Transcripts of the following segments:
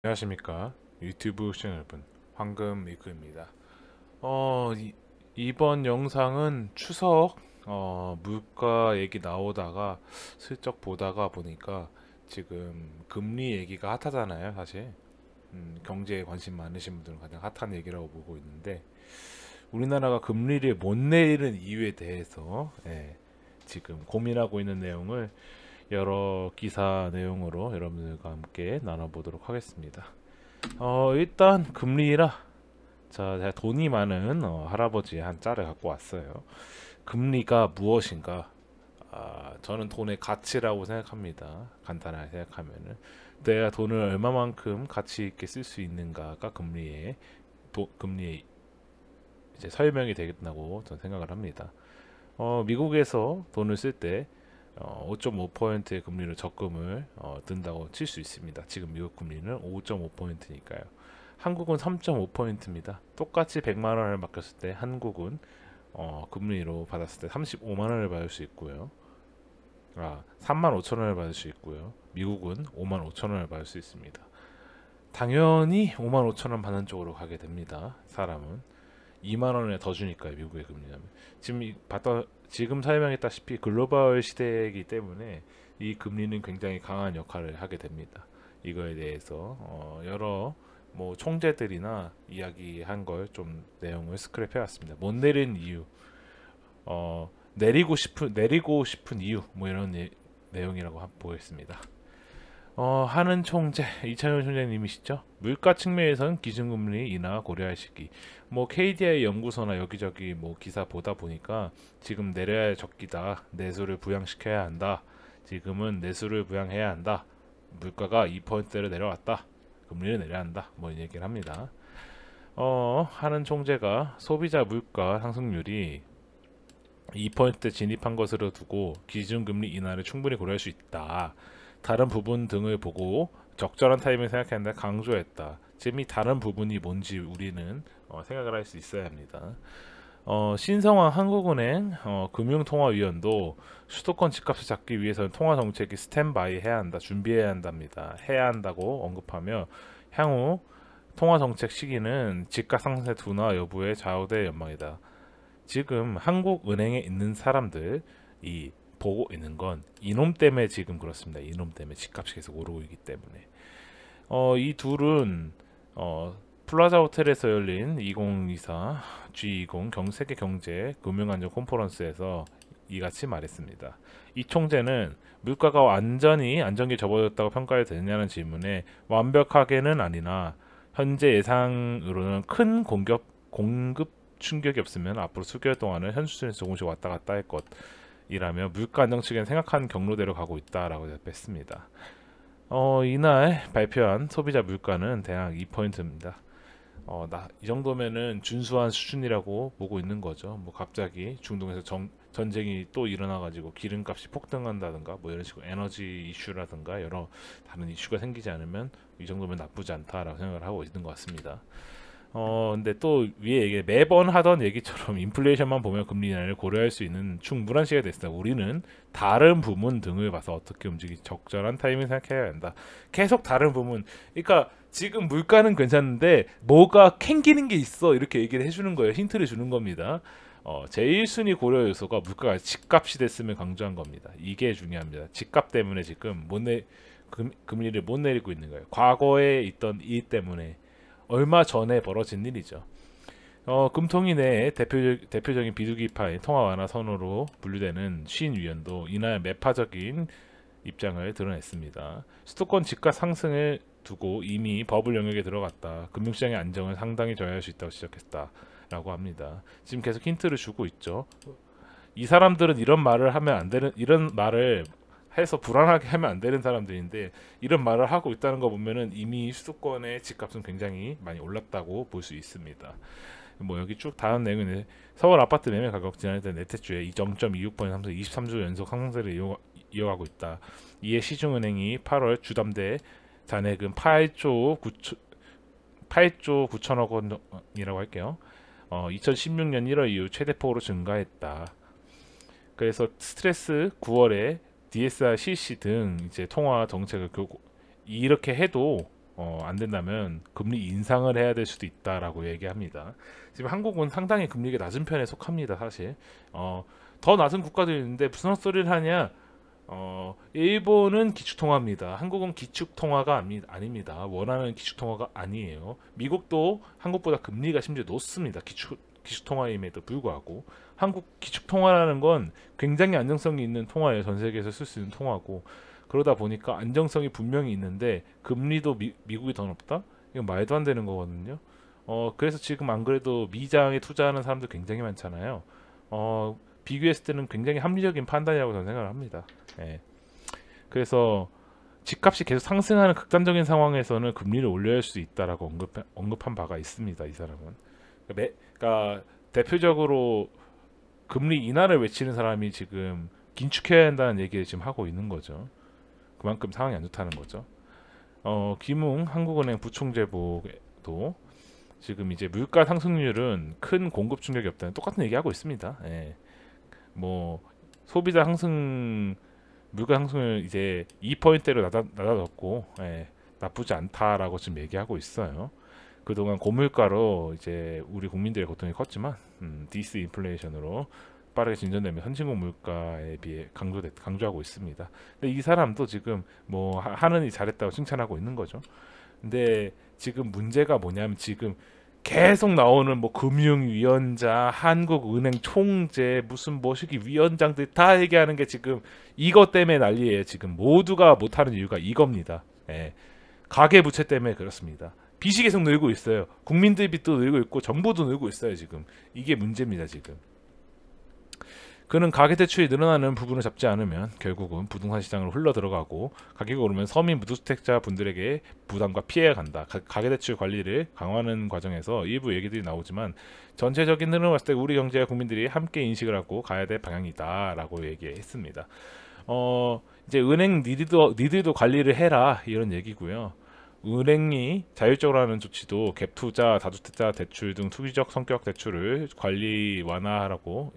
안녕하십니까 유튜브 시청자 여러분, 황금 리크입니다. 이번 영상은 추석 물가 얘기 나오다가 슬쩍 보다가 보니까 지금 금리 얘기가 핫하잖아요 사실. 경제에 관심 많으신 분들은 가장 핫한 얘기라고 보고 있는데, 우리나라가 금리를 못 내리는 이유에 대해서 지금 고민하고 있는 내용을 여러 기사 내용으로 여러분들과 함께 나눠보도록 하겠습니다. 일단 금리라, 자, 제가 돈이 많은 할아버지의 한 짤을 갖고 왔어요. 금리가 무엇인가? 저는 돈의 가치라고 생각합니다. 간단하게 생각하면은 내가 돈을 얼마만큼 가치 있게 쓸 수 있는가가 금리의 이제 설명이 되겠다고 저는 생각을 합니다. 미국에서 돈을 쓸 때 5.5%의 금리로 적금을 든다고 칠 수 있습니다. 지금 미국 금리는 5.5%니까요. 한국은 3.5%입니다. 똑같이 100만 원을 맡겼을 때 한국은 금리로 받았을 때 35만 원을 받을 수 있고요. 3만 5천 원을 받을 수 있고요. 미국은 5만 5천 원을 받을 수 있습니다. 당연히 5만 5천 원 받는 쪽으로 가게 됩니다. 사람은 2만 원에 더 주니까요. 미국의 금리는 지금 설명했다시피 글로벌 시대이기 때문에 이 금리는 굉장히 강한 역할을 하게 됩니다. 이거에 대해서 여러 뭐 총재들이나 이야기한 걸 좀 내용을 스크랩해 왔습니다. 못 내린 이유, 내리고 싶은 이유, 뭐 이런 내용이라고 보겠습니다. 하는 총재, 이창현 총재님이시죠. 물가 측면에서는 기준금리 인하 고려할 시기. 뭐 KDI 연구소나 여기저기 뭐 기사 보다 보니까 지금 내려야 할 적기다. 내수를 부양시켜야 한다. 지금은 내수를 부양해야 한다. 물가가 2%로 내려왔다. 금리를 내려야 한다. 뭐 이런 얘기를 합니다. 하는 총재가 소비자 물가 상승률이 2% 진입한 것으로 두고 기준금리 인하를 충분히 고려할 수 있다. 다른 부분 등을 보고 적절한 타이밍을 생각했는데 강조했다. 지금 이 다른 부분이 뭔지 우리는 생각을 할 수 있어야 합니다. 신성한 한국은행 금융통화위원도 수도권 집값을 잡기 위해서는 통화 정책이 스탠바이 해야 한다, 준비해야 한답니다. 해야 한다고 언급하며 향후 통화 정책 시기는 집값 상승의 둔화 여부에 좌우될 전망이다. 지금 한국은행에 있는 사람들이 보고 있는 건 이놈 때문에 지금 그렇습니다. 이놈 때문에 집값이 계속 오르고 있기 때문에. 이 둘은 플라자 호텔에서 열린 2024 G20 세계 경제 금융안전 컨퍼런스에서 이같이 말했습니다. 이 총재는 물가가 완전히 안정기에 접어들었다고 평가해도 되느냐는 질문에 완벽하게는 아니나 현재 예상으로는 큰 공급 충격이 없으면 앞으로 수개월 동안은 현 수준에서 조금씩 왔다 갔다 할 것이라며 물가 안정 측에는 생각한 경로대로 가고 있다라고 대답했습니다. 이날 발표한 소비자 물가는 대략 2%입니다. 이 정도면은 준수한 수준이라고 보고 있는 거죠. 뭐 갑자기 중동에서 전쟁이 또 일어나가지고 기름값이 폭등한다든가 뭐 이런 식으로 에너지 이슈라든가 여러 다른 이슈가 생기지 않으면 이 정도면 나쁘지 않다라고 생각을 하고 있는 것 같습니다. 근데 또 위에 매번 하던 얘기처럼 인플레이션만 보면 금리 인하를 고려할 수 있는 충분한 시기가 됐습니다. 우리는 다른 부문 등을 봐서 어떻게 움직이지 적절한 타이밍 생각해야 한다. 계속 다른 부문, 그러니까 지금 물가는 괜찮은데 뭐가 캥기는 게 있어 이렇게 얘기를 해주는 거예요. 힌트를 주는 겁니다. 제1순위 고려 요소가 물가가 집값이 됐으면 강조한 겁니다. 이게 중요합니다. 집값 때문에 지금 금리를 못 내리고 있는 거예요. 과거에 있던 일 때문에 얼마 전에 벌어진 일이죠. 금통위 내에 대표적인 비둘기파의 통화 완화 선호로 분류되는 신 위원도 이날 매파적인 입장을 드러냈습니다. 수도권 집값 상승을 두고 이미 버블 영역에 들어갔다. 금융시장의 안정을 상당히 저해할 수 있다고 지적했다라고 합니다. 지금 계속 힌트를 주고 있죠. 이 사람들은 이런 말을 해서 불안하게 하면 안 되는 사람들인데 이런 말을 하고 있다는 거 보면은 이미 수도권의 집값은 굉장히 많이 올랐다고 볼 수 있습니다. 뭐 여기 쭉 다음 내용은 서울 아파트 매매 가격 지난해 넷째 주에 0.26% 상승 23주 연속 상승세를 이어가고 있다. 이에 시중은행이 8월 주담대 잔액은 8조 9천억 원이라고 할게요. 2016년 1월 이후 최대폭으로 증가했다. 그래서 스트레스 9월에 DSR 실시 등 이제 통화 정책을 이렇게 해도 안 된다면 금리 인상을 해야 될 수도 있다라고 얘기합니다. 지금 한국은 상당히 금리가 낮은 편에 속합니다. 사실 더 낮은 국가도 있는데 무슨 헛소리를 하냐. 일본은 기축통화입니다. 한국은 기축통화가 아닙니다. 원하는 기축통화가 아니에요. 미국도 한국보다 금리가 심지어 높습니다. 기축통화임에도 불구하고 한국 기축통화라는 건 굉장히 안정성이 있는 통화예요. 전 세계에서 쓸 수 있는 통화고, 그러다 보니까 안정성이 분명히 있는데 금리도 미국이 더 높다? 이건 말도 안 되는 거거든요. 그래서 지금 안 그래도 미장에 투자하는 사람들 굉장히 많잖아요. 비교했을 때는 굉장히 합리적인 판단이라고 저는 생각을 합니다. 예. 그래서 집값이 계속 상승하는 극단적인 상황에서는 금리를 올려야 할 수 있다라고 언급한 바가 있습니다. 이 사람은. 그러니까 대표적으로 금리 인하를 외치는 사람이 지금 긴축해야 한다는 얘기를 지금 하고 있는 거죠. 그만큼 상황이 안 좋다는 거죠. 김웅 한국은행 부총재도 지금 이제 물가 상승률은 큰 공급 충격이 없다는 똑같은 얘기하고 있습니다. 예. 뭐 소비자 물가 상승을 이제 2%대로 낮아졌고, 예, 나쁘지 않다라고 지금 얘기하고 있어요. 그동안 고물가로 이제 우리 국민들의 고통이 컸지만 디스인플레이션으로 빠르게 진전되면 선진국 물가에 비해 강조하고 있습니다. 근데 이 사람도 지금 뭐 하는 일 잘했다고 칭찬하고 있는 거죠. 근데 지금 문제가 뭐냐면 지금 계속 나오는 뭐 금융위원장, 한국은행 총재, 무슨 뭐시기 위원장들 다 얘기하는 게 지금 이것 때문에 난리예요. 지금 모두가 못하는 이유가 이겁니다. 예. 가계부채 때문에 그렇습니다. 빚이 계속 늘고 있어요. 국민들 빚도 늘고 있고 정부도 늘고 있어요. 지금 이게 문제입니다. 지금 그는 가계대출이 늘어나는 부분을 잡지 않으면 결국은 부동산 시장으로 흘러 들어가고, 가격이 오르면 서민 무주택자 분들에게 부담과 피해가 간다. 가계대출 관리를 강화하는 과정에서 일부 얘기들이 나오지만 전체적인 흐름을 봤을 때 우리 경제와 국민들이 함께 인식을 하고 가야 될 방향이다라고 얘기했습니다. 이제 은행 니들도 관리를 해라 이런 얘기고요. 은행이 자율적으로 하는 조치도 갭투자, 다주택자 대출 등 투기적 성격 대출을 관리 완화하라고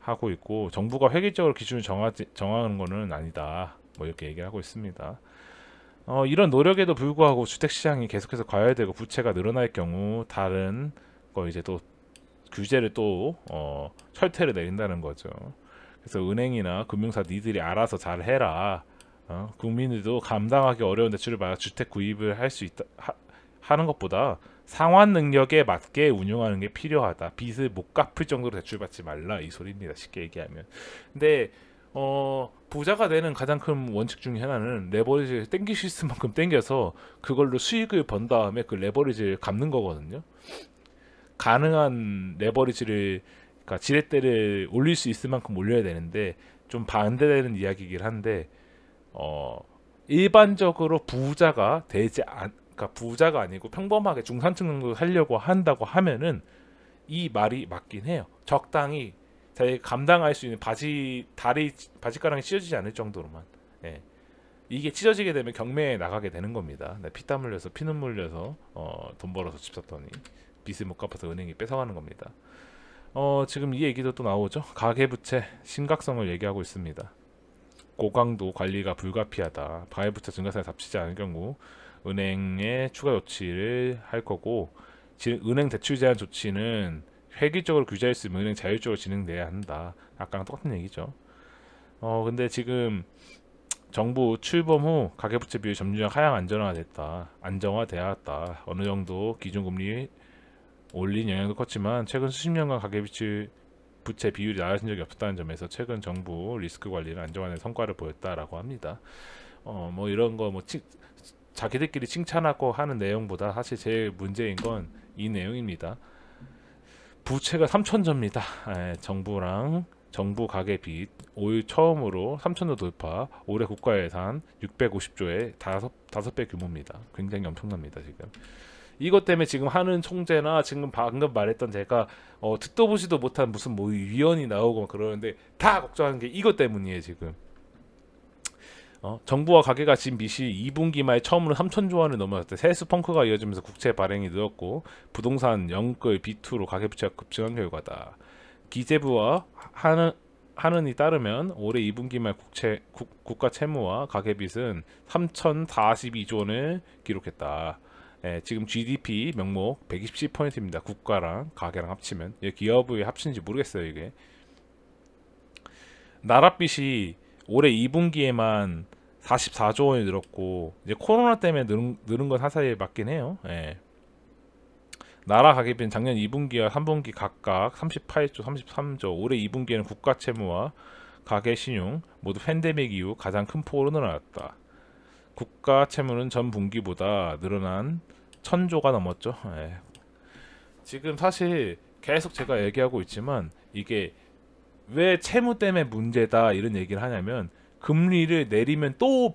하고 있고, 정부가 획일적으로 기준을 정하는 것은 아니다. 뭐 이렇게 얘기를 하고 있습니다. 이런 노력에도 불구하고 주택시장이 계속해서 과열되고 부채가 늘어날 경우 다른 거 이제 또 규제를 또 철퇴를 내린다는 거죠. 그래서 은행이나 금융사 니들이 알아서 잘 해라. 국민들도 감당하기 어려운 대출을 받아 주택 구입을 할 수 있다 하는 것보다 상환 능력에 맞게 운용하는 게 필요하다. 빚을 못 갚을 정도로 대출받지 말라 이 소리입니다. 쉽게 얘기하면. 근데 부자가 되는 가장 큰 원칙 중에 하나는 레버리지를 땡길 수 있을 만큼 땡겨서 그걸로 수익을 번 다음에 그 레버리지를 갚는 거거든요. 가능한 레버리지를, 그러니까 지렛대를 올릴 수 있을 만큼 올려야 되는데, 좀 반대되는 이야기이긴 한데 일반적으로 부자가 그러니까 부자가 아니고 평범하게 중산층 정도 살려고 한다고 하면은 이 말이 맞긴 해요. 적당히 자기 감당할 수 있는 바지가랑이 찢어지지 않을 정도로만. 예. 이게 찢어지게 되면 경매에 나가게 되는 겁니다. 피땀 흘려서 피눈물 흘려서 돈 벌어서 집 샀더니 빚을 못 갚아서 은행이 뺏어가는 겁니다. 지금 이 얘기도 또 나오죠. 가계부채 심각성을 얘기하고 있습니다. 고강도 관리가 불가피하다. 가계부채 증가세가 잡히지 않을 경우 은행에 추가 조치를 할 거고, 은행 대출 제한 조치는 획일적으로 규제할 수 있는 은행 자율적으로 진행돼야 한다. 아까랑 똑같은 얘기죠. 근데 지금 정부 출범 후 가계부채 비율 점유적 하향 안정화되었다. 어느 정도 기준금리 올린 영향도 컸지만 최근 수십 년간 가계부채 비율이 낮아진 적이 없었다는 점에서 최근 정부 리스크 관리는 안정화된 성과를 보였다라고 합니다. 뭐 이런 거 자기들끼리 칭찬하고 하는 내용보다 사실 제일 문제인 건 이 내용입니다. 부채가 3천조입니다. 정부랑 정부 가계 빚 올 처음으로 3천조 돌파, 올해 국가 예산 650조의 5배 규모입니다. 굉장히 엄청납니다. 지금 이것 때문에 지금 하는 총재나 지금 방금 말했던 제가 듣도 보지도 못한 무슨 뭐 위원이 나오고 그러는데 다 걱정하는 게 이것 때문이에요. 지금 정부와 가계가 진 빚이 2분기 말 처음으로 3천조 원을 넘어섰을 때 세수 펑크가 이어지면서 국채 발행이 늘었고 부동산 영끌 B2로 가계부채가 급증한 결과다. 기재부와 하는이 따르면 올해 2분기 말 국가 채무와 가계빚은 3,042조 원을 기록했다. 예, 지금 GDP 명목 127%입니다. 국가랑 가계랑 합치면. 기업의 합친지 모르겠어요, 이게. 나랏빚이 올해 2분기에만 44조 원이 늘었고, 이제 코로나 때문에 늘은 건 사실 맞긴 해요. 예. 나라 가계비는 작년 2분기와 3분기 각각 38조, 33조, 올해 2분기에는 국가 채무와 가계 신용 모두 팬데믹 이후 가장 큰 폭으로 늘어났다. 국가 채무는 전 분기보다 늘어난 1,000조가 넘었죠. 예. 지금 사실 계속 제가 얘기하고 있지만 이게 왜 채무 때문에 문제다 이런 얘기를 하냐면 금리를 내리면 또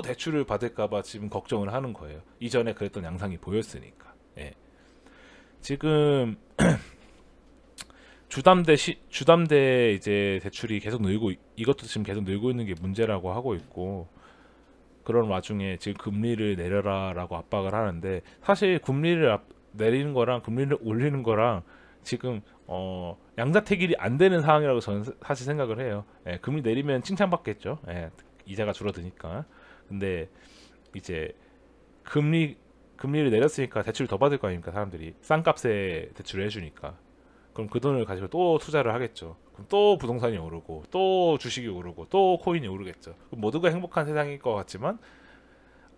대출을 받을까봐 지금 걱정을 하는 거예요. 이전에 그랬던 양상이 보였으니까. 예. 지금 주담대 이제 대출이 계속 늘고 이것도 지금 계속 늘고 있는 게 문제라고 하고 있고 그런 와중에 지금 금리를 내려라라고 압박을 하는데 사실 금리를 내리는 거랑 금리를 올리는 거랑 지금 양자택일이 안 되는 상황이라고 저는 사실 생각을 해요. 예, 금리 내리면 칭찬받겠죠. 예, 이자가 줄어드니까. 근데 이제 금리를 내렸으니까 대출을 더 받을 거 아닙니까? 사람들이 싼 값에 대출을 해주니까. 그럼 그 돈을 가지고 또 투자를 하겠죠. 그럼 또 부동산이 오르고 또 주식이 오르고 또 코인이 오르겠죠. 그럼 모두가 행복한 세상일 것 같지만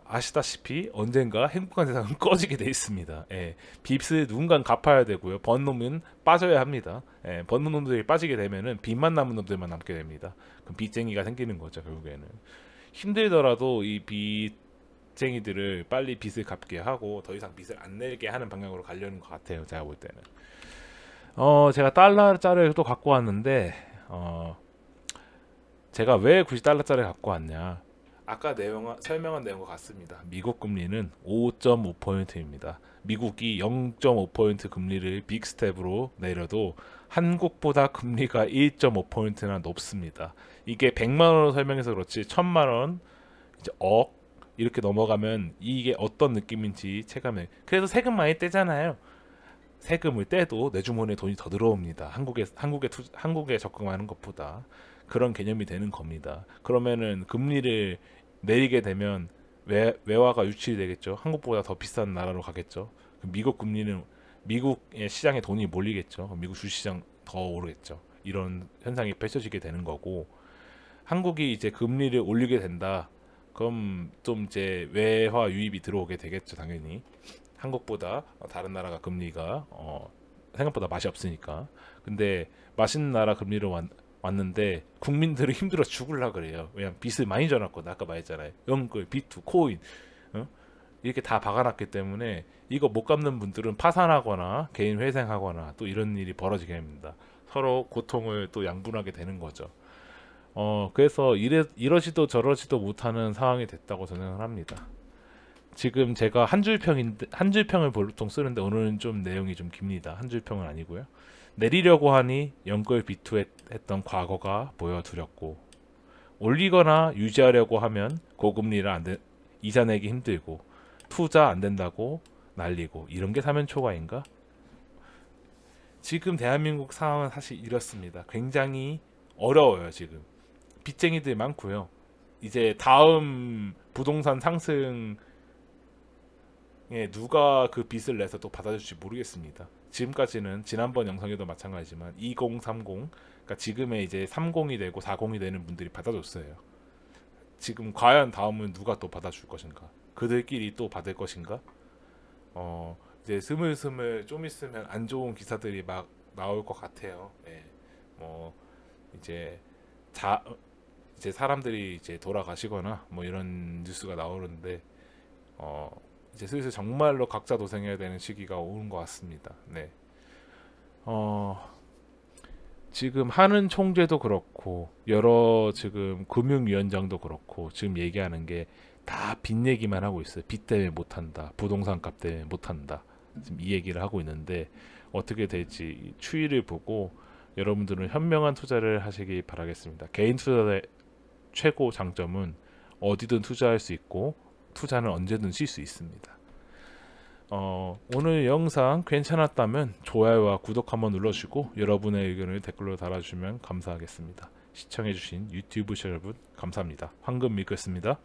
아시다시피 언젠가 행복한 세상은 꺼지게 돼 있습니다. 예, 빚을 누군가는 갚아야 되고요. 번 놈은 빠져야 합니다. 예, 버는 놈들이 빠지게 되면은 빚만 남은 놈들만 남게 됩니다. 그럼 빚쟁이가 생기는 거죠. 결국에는 힘들더라도 이 빚쟁이들을 빨리 빚을 갚게 하고 더 이상 빚을 안 내게 하는 방향으로 가려는 것 같아요. 제가 볼 때는. 제가 달러짜리를 또 갖고 왔는데 제가 왜 굳이 달러짜리를 갖고 왔냐? 아까 설명한 내용과 같습니다. 미국 금리는 5.5%입니다. 미국이 0.5% 금리를 빅스텝으로 내려도 한국보다 금리가 1.5%나 높습니다. 이게 100만 원으로 설명해서 그렇지 1,000만 원, 이제 억 이렇게 넘어가면 이게 어떤 느낌인지 체감해. 그래서 세금 많이 떼잖아요. 세금을 떼도 내 주머니에 돈이 더 들어옵니다. 한국에 적응하는 것보다 그런 개념이 되는 겁니다. 그러면은 금리를 내리게 되면 외화가 유출이 되겠죠. 한국보다 더 비싼 나라로 가겠죠. 미국 금리는 미국의 시장에 돈이 몰리겠죠. 미국 주시장 더 오르겠죠. 이런 현상이 펼쳐지게 되는 거고 한국이 이제 금리를 올리게 된다. 그럼 좀 이제 외화 유입이 들어오게 되겠죠. 당연히 한국보다 다른 나라가 금리가 생각보다 맛이 없으니까. 근데 맛있는 나라 금리로 왔는데 국민들은 힘들어 죽을라 그래요. 왜냐면 빚을 많이 져놨거든. 아까 말했잖아요. 연끌, 비트, 코인 이렇게 다 박아놨기 때문에 이거 못 갚는 분들은 파산하거나 개인 회생하거나 또 이런 일이 벌어지게 됩니다. 서로 고통을 또 양분하게 되는 거죠. 그래서 이러지도 저러지도 못하는 상황이 됐다고 생각을 합니다. 지금 제가 한 줄평을 보통 쓰는데 오늘은 좀 내용이 좀 깁니다. 한 줄평은 아니고요. 내리려고 하니 연끌 비투했던 과거가 보여두렵고 올리거나 유지하려고 하면 고금리라 이자 내기 힘들고 투자 안 된다고 날리고 이런 게 사면초가인가? 지금 대한민국 상황은 사실 이렇습니다. 굉장히 어려워요. 지금 빚쟁이들 많고요. 이제 다음 부동산 상승 누가 그 빚을 내서 또 받아줄지 모르겠습니다. 지금까지는 지난번 영상에도 마찬가지지만 2030 그러니까 지금의 이제 30이 되고 40이 되는 분들이 받아줬어요. 지금 과연 다음은 누가 또 받아줄 것인가? 그들끼리 또 받을 것인가? 이제 스물스물 좀 있으면 안 좋은 기사들이 막 나올 것 같아요. 예. 이제 사람들이 이제 돌아가시거나 뭐 이런 뉴스가 나오는데 이제 슬슬 정말로 각자 도생해야 되는 시기가 오는 것 같습니다. 네. 지금 하는 총재도 그렇고 여러 지금 금융위원장도 그렇고 지금 얘기하는 게 다 빚 얘기만 하고 있어요. 빚 때문에 못한다. 부동산 값 때문에 못한다. 지금 이 얘기를 하고 있는데 어떻게 될지 추이를 보고 여러분들은 현명한 투자를 하시기 바라겠습니다. 개인 투자의 최고 장점은 어디든 투자할 수 있고 투자는 언제든 쉴 수 있습니다. 오늘 영상 괜찮았다면 좋아요와 구독 한번 눌러주시고 여러분의 의견을 댓글로 달아주시면 감사하겠습니다. 시청해주신 유튜브 여러분 감사합니다. 황금 믿겠습니다.